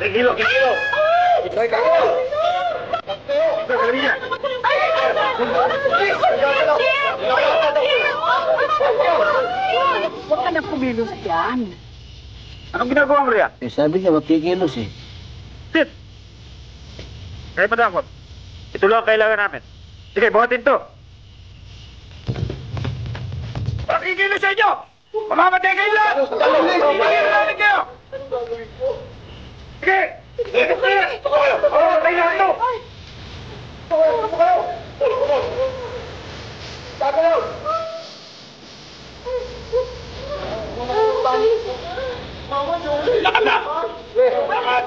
Kikilo! Kikilo! Huwag ka na pumilos yan. Anong ginagawa mo riyan? Eh, sabi niya, magkikilos eh. Sit! Kaya madakot. Ito lang ang kailangan namin. Sige, buhatin to. Pakikilo sa inyo! Mamamatay kayo lahat! Pakikilo kayo! Sige! Sige! Patay lahat to! Lakad na! Lakad!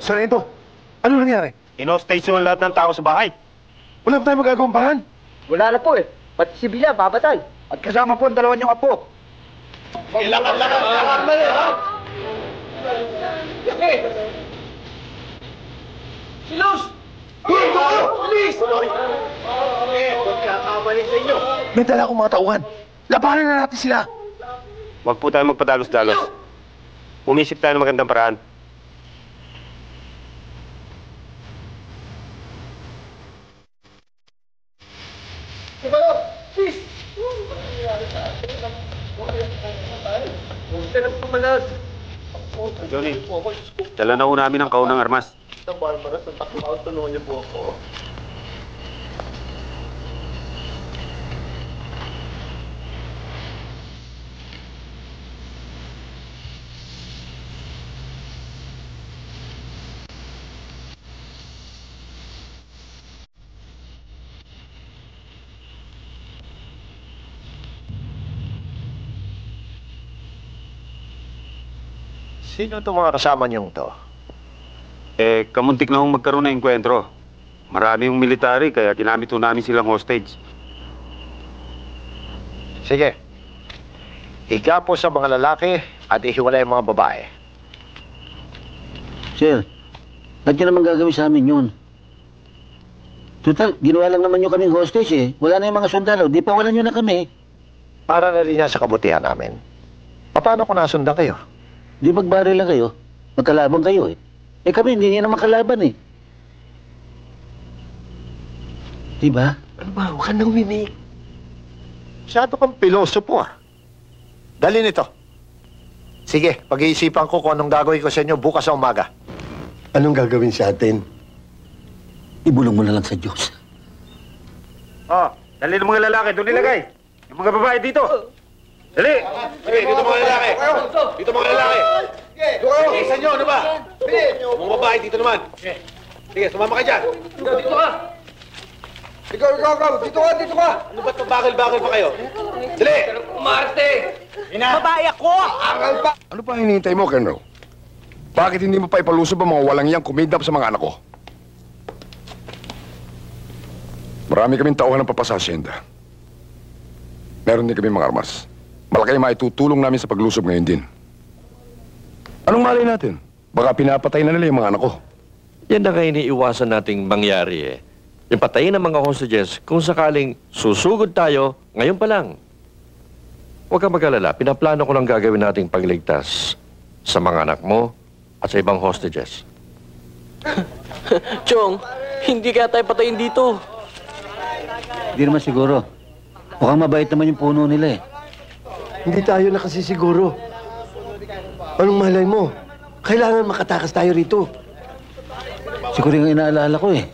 Sarento, ano nangyari? Inostage yung lahat ng tao sa bahay. Wala pa tayong magagawang paraan. Wala na po eh. Pati si Bila, babatay. At kasama po ang dalawa niyong apo. Lakad! Lakad! Lakad! Lakad! Silos! Please! Pagkakamali sa inyo. May dala akong mga tauhan. Labanan na natin sila. Huwag po tayo magpadalos-dalos. Umisip tayo ng magandang paraan. Johnny, dala na ho namin ang kaunang armas. Sino itong mga kasama niyong to? Eh, kamuntik na hong magkaroon ng enkwentro. Marami yung military, kaya ginamit ho namin silang hostage. Sige. Igapo sa mga lalaki at ihiwalay ang mga babae. Sir, ba't niyo naman gagawin sa amin yun? Total, ginawa lang naman nyo kaming hostage eh. Wala na yung mga sundalo. Di pa wala nyo na kami. Para na rin yan sa kabutihan namin. Paano kung nasundan kayo? Di magbaril lang kayo. Magkalaban kayo eh. Eh kami, hindi niya naman kalaban eh. Diba? Ano ba? Huwag ka nang winig. Masyado kang pilosopo ah. Dali nito. Sige, pag-iisipan ko kung anong gagawin ko sa inyo bukas sa umaga. Anong gagawin sa atin? Ibulong mo na lang sa Diyos. Oh, dali ng mga lalaki, doon nilagay. Yung mga babae dito. Dali! Sige, dito mga lalaki. Dito mga lalaki. Sige, isa nyo, ano ba? Mga babae dito naman. Sige, sumama ka dyan. Dito ka. Ikaw. Dito ka. Ano ba't mabakil-bakil pa kayo? Dali! Umarte! Babae ako! Angal pa! Ano pa hinihintay mo, Kenro? Bakit hindi mo pa ipalusob ang mga walang iyang kumidnap sa mga anak ko? Marami kaming tauhan ng papasa asyenda. Meron din kami mga armas. Malaki ang maitutulong namin sa paglusob ngayon din. Anong malay natin? Baka pinapatay na nila yung mga anak ko. Yan na kayo iniiwasan nating mangyari eh. Yung patayin ng mga hostages kung sakaling susugod tayo ngayon pa lang. Huwag kang mag-alala. Pinaplano ko lang gagawin nating pagligtas sa mga anak mo at sa ibang hostages. Chong, hindi kaya tayo patayin dito. Hindi naman siguro. Mukhang mabait naman yung puno nila eh. Hindi tayo na kasi siguro. Anong malay mo? Kailangan makatakas tayo rito. Si Kuring ang inaalala ko eh.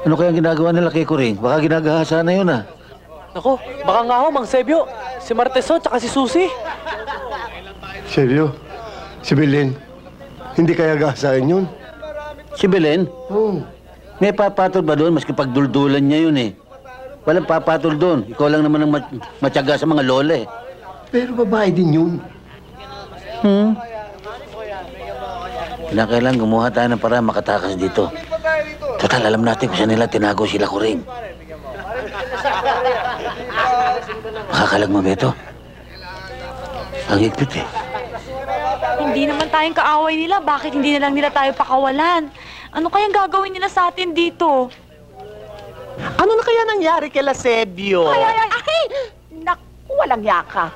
Ano kayang ginagawa nila kay Kuring? Baka ginagahasa na yun ah. Ako, baka nga ho, Mang Sebio, si Marteson, tsaka si Susi. Seryo? Si Belen? Hindi kaya gasain yun? Si Belen? Oo. May papatol ba doon? Maski pagduldulan niya yun eh. Walang papatol doon. Ikaw lang naman ang matyaga sa mga lola eh. Pero babae din yun. Kinakailan gumawa tayo ng para makatakas dito. Total, alam natin kung saan nila tinago sila Kuring. Makakalagma ba ito? Ang higpit eh. Hindi naman tayong kaaway nila. Bakit hindi na lang nila tayo pakawalan? Ano kayang gagawin nila sa atin dito? Ano na kaya nangyari kay Lasebio? Ay! Naku, walang yaka.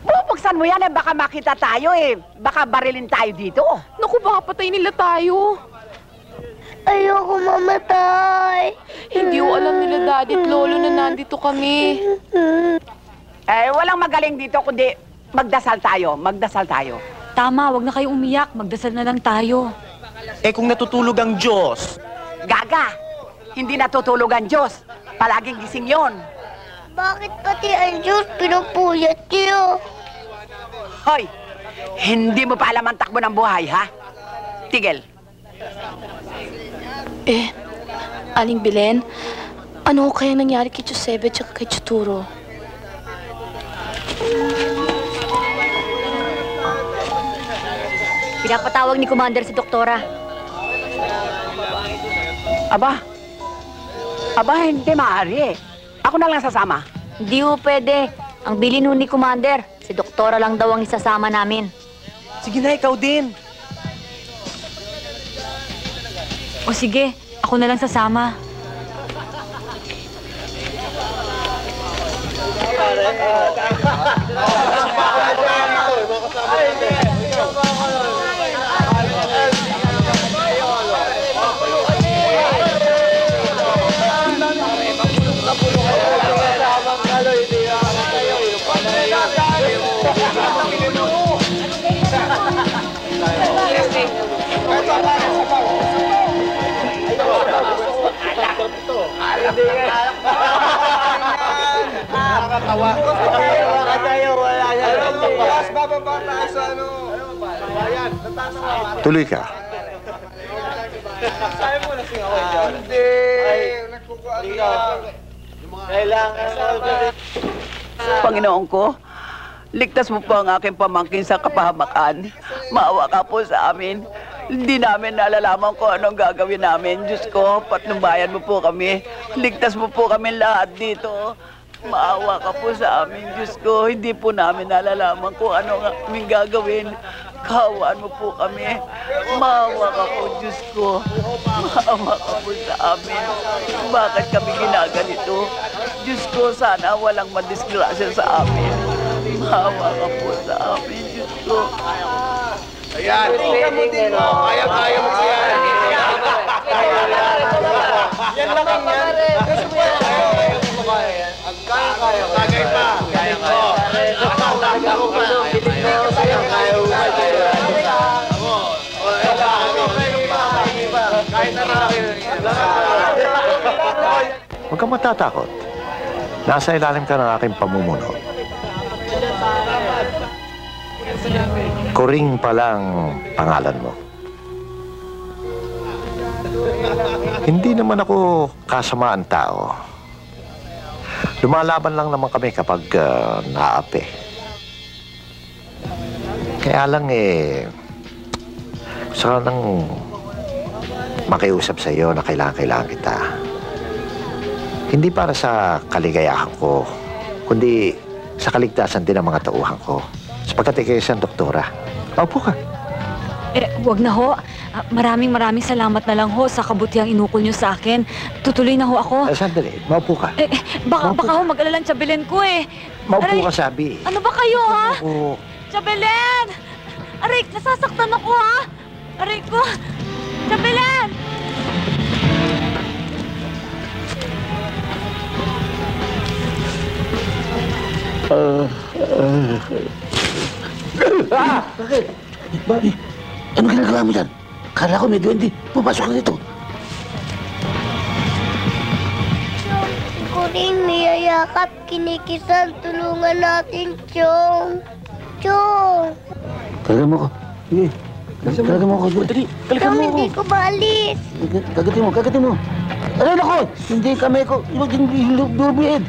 Bubuksan mo yan baka makita tayo Baka barilin tayo dito. Naku, baka patay nila tayo. Ayoko mamatay. Hindi ko alam nila daddy at lolo na nandito kami. Walang magaling dito kundi magdasal tayo. Tama, wag na kayong umiyak. Magdasal na lang tayo. Kung natutulog ang Diyos. Gaga, hindi natutulog ang Diyos. Palaging gising yon. Bakit pati ang Diyos pinupuyat niyo? Hoy, hindi mo pa alam ang takbo ng buhay, ha? Tigil. Aling Belen, ano kaya nangyari kay Josebe at kay Chituro? Pinapatawag ni Commander si Doktora. Aba, hindi maaari. Ako na lang sasama. Hindi ho pwede. Ang bilin ho ni Commander, si Doktora lang daw ang isasama namin. Sige na, ikaw din. O sige, ako na lang sasama. Tuloy ka. Panginoon ko, ligtas mo po ang aking pamangkin sa kapahamakan. Maawa ka po sa amin. Hindi namin nalalaman kung anong gagawin namin. Diyos ko, patnubayan mo po kami. Ligtas mo po kami lahat dito. Maawa ka po sa amin, Diyos ko. Hindi po namin nalalaman kung ano aming gagawin. Kaawaan mo po kami. Maawa ka po, Diyos ko. Maawa ka po sa amin. Bakit kami ginaganito? Diyos ko, sana walang madisgrasya sa amin. Maawa ka po sa amin, Diyos ko. Ayan. Kaya mo yan. Yan lang ang yan. Kaya. Tagay pa. Kaya ko. Huwag kang matatakot. Nasa ilalim ka ng aking pamumuno. Kuring pa lang pangalan mo. Hindi naman ako kasamaan tao. Lumalaban lang naman kami kapag naapi. Kaya lang gusto ko nang makiusap sa iyo na kailangan kita. Hindi para sa kaligayahan ko, kundi sa kaligtasan din ng mga tauhan ko. Sapagkat ikaw isang doktora. Paupo ka. Wag na ho. Maraming salamat na lang ho sa kabutihang inukol niyo sa akin. Tutuloy na ho ako. Sandali, maupo ka. Baka ho mag-alala ang Tiyabelen ko Maupo ka, sabi. Ano ba kayo, ha? Maupo. Tiyabelen! Aray, nasasaktan ako, ha? Aray ko! Tiyabelen! Bakit? Bakit? Ano ginagawa mo dyan? Kala ko may duwende. Pumasok ka dito. Kuring niyayakap, kinikisan, tulungan natin, Chong. Chong! Kalaga mo ko. Sige. Kalaga mo ko. Dali. Kalaga Chong, mo ko. hindi ko maalis. Kagatin mo. Aray, nako! Hindi kamay ko. Huwag yung lubiid.